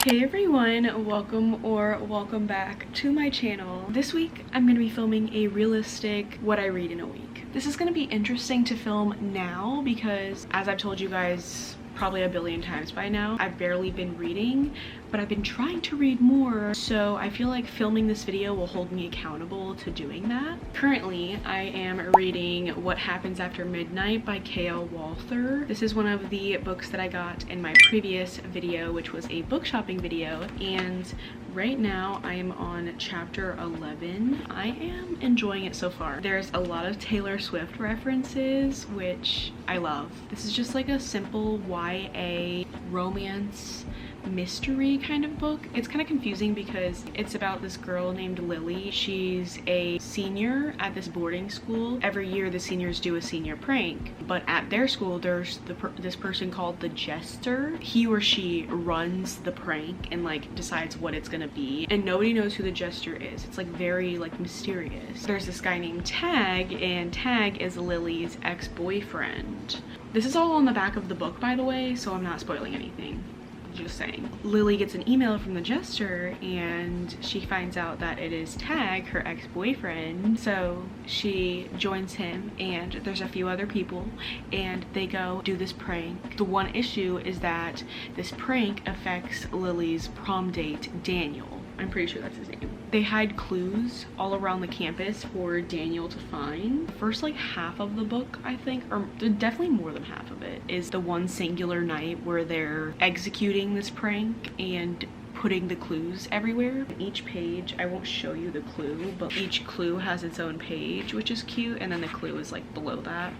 Hey everyone, welcome back to my channel. This week I'm going to be filming a realistic what I read in a week. This is going to be interesting to film now because, as I've told you guys probably a billion times by now, I've barely been reading, but I've been trying to read more, so I feel like filming this video will hold me accountable to doing that. Currently, I am reading What Happens After Midnight by K.L. Walther. This is one of the books that I got in my previous video, which was a book shopping video, and right now I am on chapter 11. I am enjoying it so far. There's a lot of Taylor Swift references, which I love. This is just like a simple YA romance mystery kind of book. It's kind of confusing because it's about this girl named Lily. She's a senior at this boarding school. Every year the seniors do a senior prank, but at their school there's this person called the Jester. He or she runs the prank and like decides what it's gonna be, and nobody knows who the Jester is. It's like very like mysterious. There's this guy named Tag, and Tag is Lily's ex-boyfriend. This is all on the back of the book, by the way, so I'm not spoiling anything. Just saying. Lily gets an email from the Jester and she finds out that it is Tag, her ex-boyfriend, so she joins him and there's a few other people and they go do this prank. The one issue is that this prank affects Lily's prom date, Daniel. I'm pretty sure that's his name. They hide clues all around the campus for Daniel to find. The first like half of the book, I think, or definitely more than half of it, is the one singular night where they're executing this prank and putting the clues everywhere. Each page, I won't show you the clue, but each clue has its own page, which is cute, and then the clue is like below that.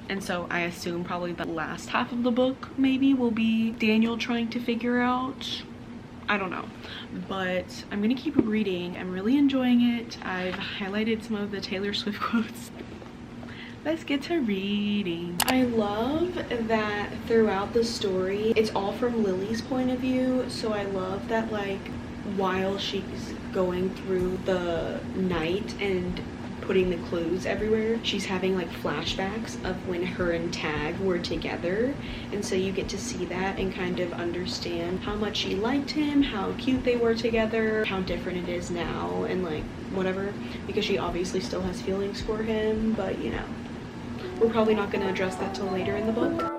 And so I assume probably the last half of the book maybe will be Daniel trying to figure out, I don't know, but I'm gonna keep reading. I'm really enjoying it. I've highlighted some of the Taylor Swift quotes. Let's get to reading. I love that throughout the story, it's all from Lily's point of view. So I love that like while she's going through the night and putting the clues everywhere, she's having like flashbacks of when her and Tag were together, and so you get to see that and kind of understand how much she liked him, how cute they were together, how different it is now, and like whatever, because she obviously still has feelings for him, but you know, we're probably not going to address that till later in the book.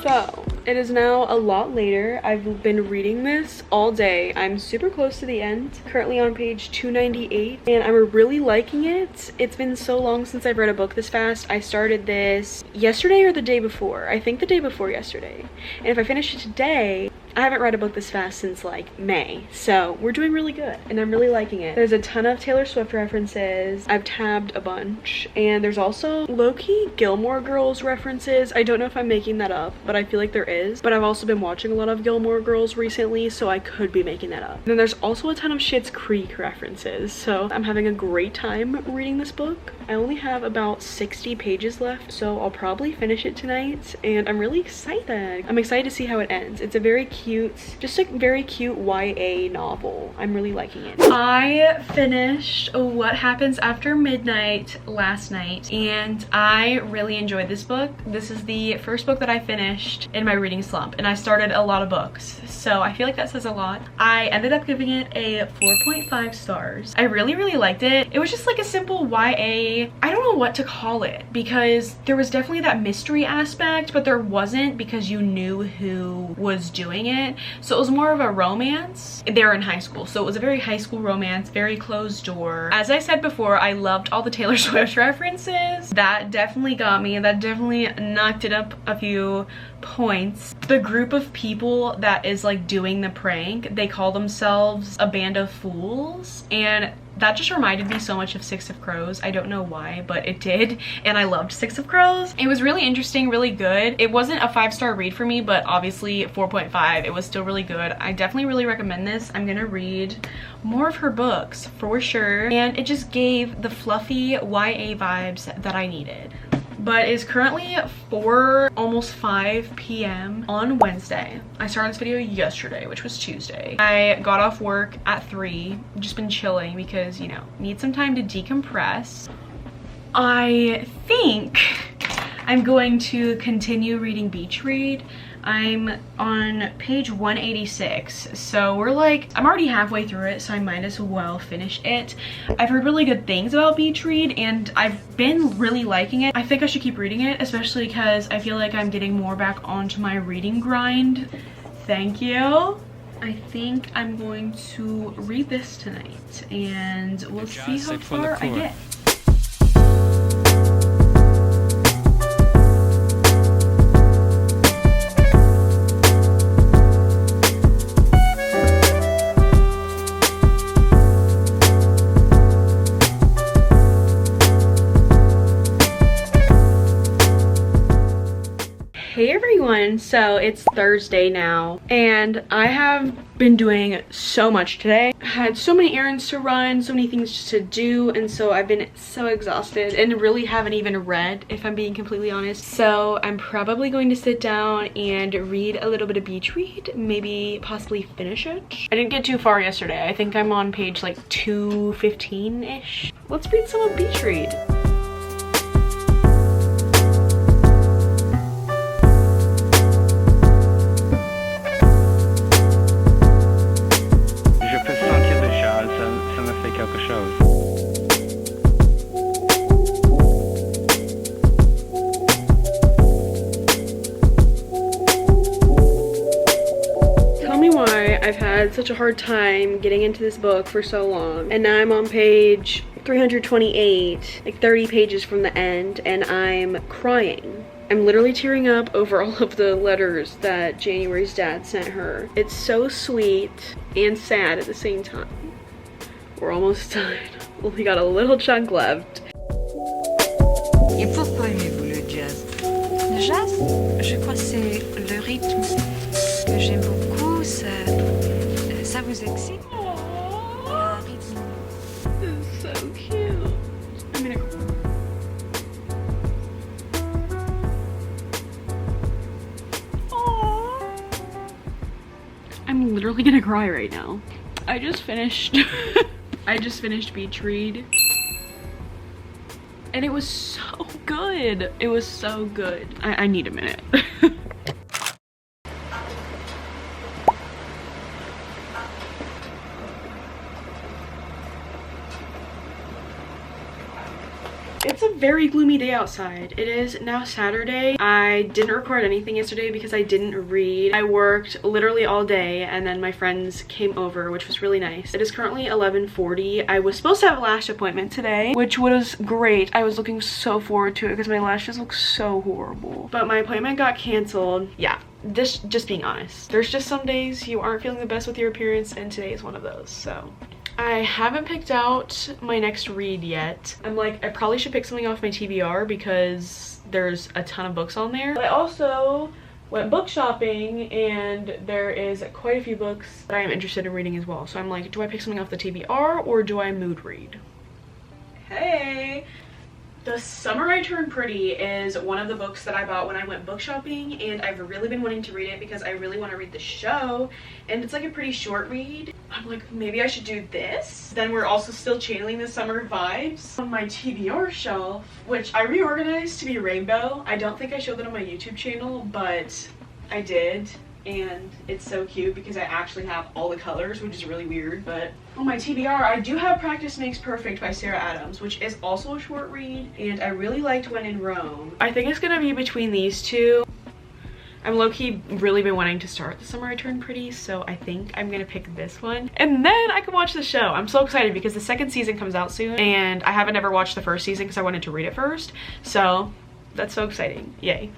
So, it is now a lot later. I've been reading this all day. I'm super close to the end, currently on page 298, and I'm really liking it. It's been so long since I've read a book this fast. I started this yesterday or the day before. I think the day before yesterday. And if I finish it today, I haven't read a book this fast since like May, so we're doing really good and I'm really liking it. There's a ton of Taylor Swift references. I've tabbed a bunch, and there's also low-key Gilmore Girls references. I don't know if I'm making that up, but I feel like there is. But I've also been watching a lot of Gilmore Girls recently, so I could be making that up. And then there's also a ton of Schitt's Creek references, so I'm having a great time reading this book. I only have about 60 pages left, so I'll probably finish it tonight, and I'm really excited. I'm excited to see how it ends. It's a very cute, just a very cute YA novel. I'm really liking it. I finished What Happens After Midnight last night, and I really enjoyed this book. This is the first book that I finished in my reading slump, and I started a lot of books, so I feel like that says a lot. I ended up giving it a 4.5 stars. I really liked it. It was just like a simple YA. I don't know what to call it, because there was definitely that mystery aspect, but there wasn't, because you knew who was doing it. So it was more of a romance. They were in high school, so it was a very high school romance, very closed door. As I said before, I loved all the Taylor Swift references. That definitely got me. That definitely knocked it up a few points. The group of people that is like doing the prank, they call themselves a band of fools, and that just reminded me so much of Six of Crows. I don't know why, but it did, and I loved Six of Crows. It was really interesting, really good. It wasn't a 5-star read for me, but obviously 4.5. It was still really good. I definitely really recommend this. I'm gonna read more of her books for sure, and it just gave the fluffy YA vibes that I needed. But it's currently 4, almost 5 p.m. on Wednesday. I started this video yesterday, which was Tuesday. I got off work at 3, just been chilling because, you know, need some time to decompress. I think I'm going to continue reading Beach Read. I'm on page 186, so I'm already halfway through it, so I might as well finish it. I've heard really good things about Beach Read, and I've been really liking it. I think I should keep reading it, especially because I feel like I'm getting more back onto my reading grind. Thank you. I think I'm going to read this tonight, and we'll see how far I get. Hey everyone, so it's Thursday now, and I have been doing so much today. I had so many errands to run, so many things to do, and so I've been so exhausted and really haven't even read, if I'm being completely honest. So I'm probably going to sit down and read a little bit of Beach Read, maybe possibly finish it. I didn't get too far yesterday. I think I'm on page like 215-ish. Let's read some of Beach Read. I've had such a hard time getting into this book for so long, and now I'm on page 328, like 30 pages from the end, and I'm crying. I'm literally tearing up over all of the letters that January's dad sent her. It's so sweet and sad at the same time. We're almost done. We got a little chunk left. Et pourquoi aimez-vous le jazz? Le jazz? Je crois que c'est le rythme que j'aime beaucoup. Ça vous excite? Aww. This is so cute. I'm gonna cry. Aww. I'm literally gonna cry right now. I just finished Beach Read, and it was so good. It was so good. I need a minute. It's a very gloomy day outside. It is now Saturday. I didn't record anything yesterday because I didn't read. I worked literally all day, and then my friends came over, which was really nice. It is currently 11:40. I was supposed to have a lash appointment today, which was great. I was looking so forward to it because my lashes look so horrible. But my appointment got canceled. Yeah, just being honest. There's just some days you aren't feeling the best with your appearance, and today is one of those, so. I haven't picked out my next read yet. I'm like, I probably should pick something off my TBR because there's a ton of books on there. But I also went book shopping, and there is quite a few books that I am interested in reading as well. So I'm like, do I pick something off the TBR or do I mood read? Hey! The Summer I Turned Pretty is one of the books that I bought when I went book shopping, and I've really been wanting to read it because I really want to read the show, and it's like a pretty short read. I'm like, maybe I should do this. Then we're also still channeling the summer vibes. On my TBR shelf, which I reorganized to be rainbow. I don't think I showed that on my YouTube channel, but I did. And it's so cute because I actually have all the colors, which is really weird. But on my TBR, I do have Practice Makes Perfect by Sarah Adams, which is also a short read, and I really liked When in Rome. I think it's gonna be between these two. I'm low-key really been wanting to start The Summer I Turned Pretty, so I think I'm gonna pick this one, and then I can watch the show. I'm so excited because the second season comes out soon, and I haven't ever watched the first season because I wanted to read it first, so that's so exciting. Yay.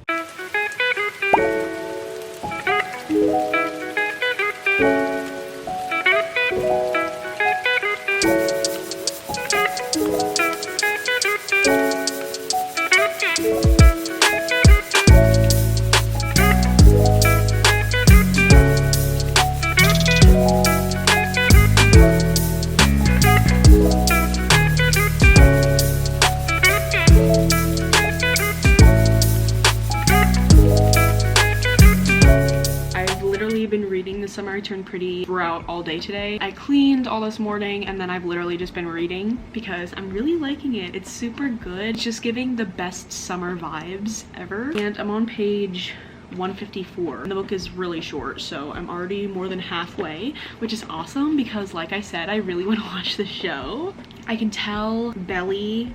Summer I Turned Pretty throughout all day today. I cleaned all this morning and then I've literally just been reading because I'm really liking it. It's super good. It's just giving the best summer vibes ever. And I'm on page 154. The book is really short, so I'm already more than halfway, which is awesome because like I said, I really want to watch the show. I can tell Belly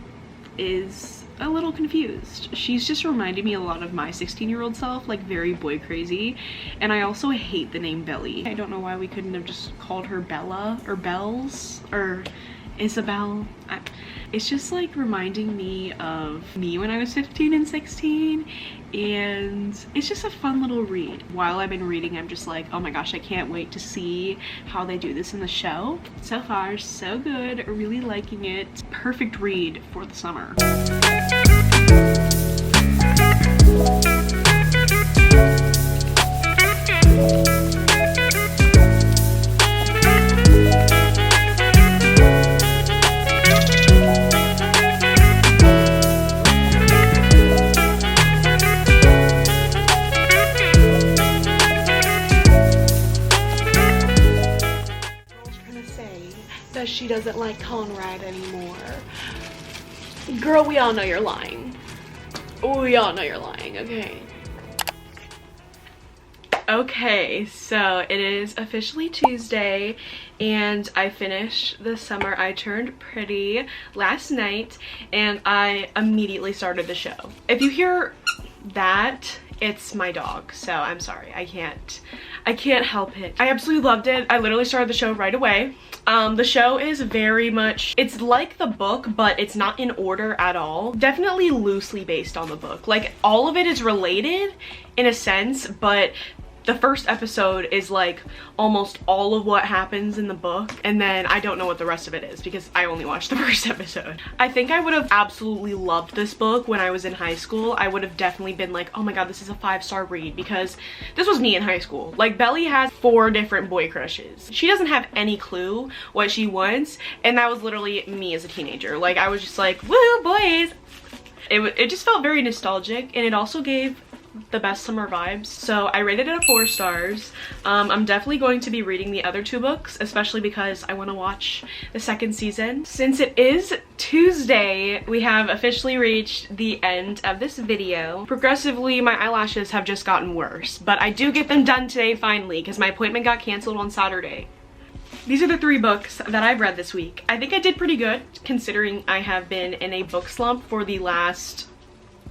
is a little confused. She's just reminding me a lot of my 16-year-old self, like very boy crazy. And I also hate the name Belly. I don't know why we couldn't have just called her Bella or Bells or Isabel. It's just like reminding me of me when I was 15 and 16, and it's just a fun little read. While I've been reading, I'm just like, oh my gosh, I can't wait to see how they do this in the show. So far, so good. Really liking it. Perfect read for the summer. That she doesn't like Conrad anymore. Girl, we all know you're lying. We all know you're lying, okay? Okay, so it is officially Tuesday and I finished The Summer I Turned Pretty last night and I immediately started the show. If you hear that, it's my dog, so I'm sorry. I can't help it. I absolutely loved it. I literally started the show right away. The show is very much, it's like the book, but it's not in order at all. Definitely loosely based on the book. Like, all of it is related in a sense, but the first episode is like almost all of what happens in the book, and then I don't know what the rest of it is because I only watched the first episode. I think I would have absolutely loved this book when I was in high school. I would have definitely been like, oh my god, this is a 5-star read, because this was me in high school. Like, Belly has 4 different boy crushes. She doesn't have any clue what she wants, and that was literally me as a teenager. Like, I was just like, woo, boys! It just felt very nostalgic, and it also gave the best summer vibes. So I rated it a 4 stars. I'm definitely going to be reading the other 2 books, especially because I want to watch the 2nd season. Since it is Tuesday, we have officially reached the end of this video. Progressively, my eyelashes have just gotten worse, but I do get them done today finally because my appointment got canceled on Saturday. These are the 3 books that I've read this week. I think I did pretty good considering I have been in a book slump for the last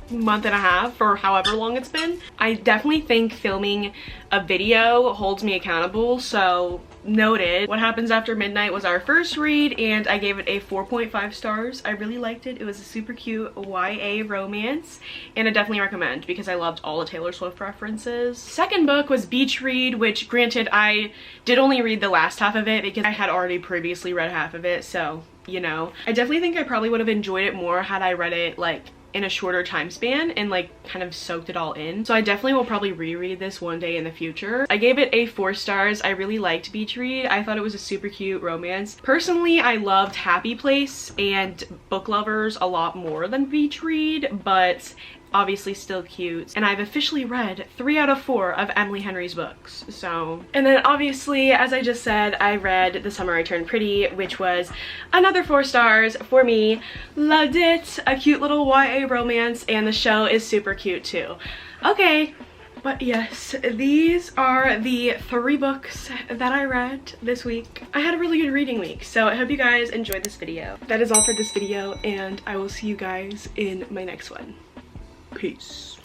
month and a half or however long it's been. I definitely think filming a video holds me accountable, so noted. What Happens After Midnight was our first read and I gave it a 4.5 stars. I really liked it. It was a super cute YA romance and I definitely recommend because I loved all the Taylor Swift references. Second book was Beach Read, which granted I did only read the last half of it because I had already previously read half of it, so you know. I definitely think I probably would have enjoyed it more had I read it like in a shorter time span and like kind of soaked it all in. So I definitely will probably reread this one day in the future. I gave it a 4 stars. I really liked Beach Read. I thought it was a super cute romance. Personally, I loved Happy Place and Book Lovers a lot more than Beach Read, but obviously still cute. And I've officially read 3 out of 4 of Emily Henry's books, so. And then obviously, as I just said, I read The Summer I Turned Pretty, which was another 4 stars for me. Loved it. A cute little YA romance, and the show is super cute too. Okay, but yes, these are the 3 books that I read this week. I had a really good reading week, so I hope you guys enjoyed this video. That is all for this video, and I will see you guys in my next one. Peace.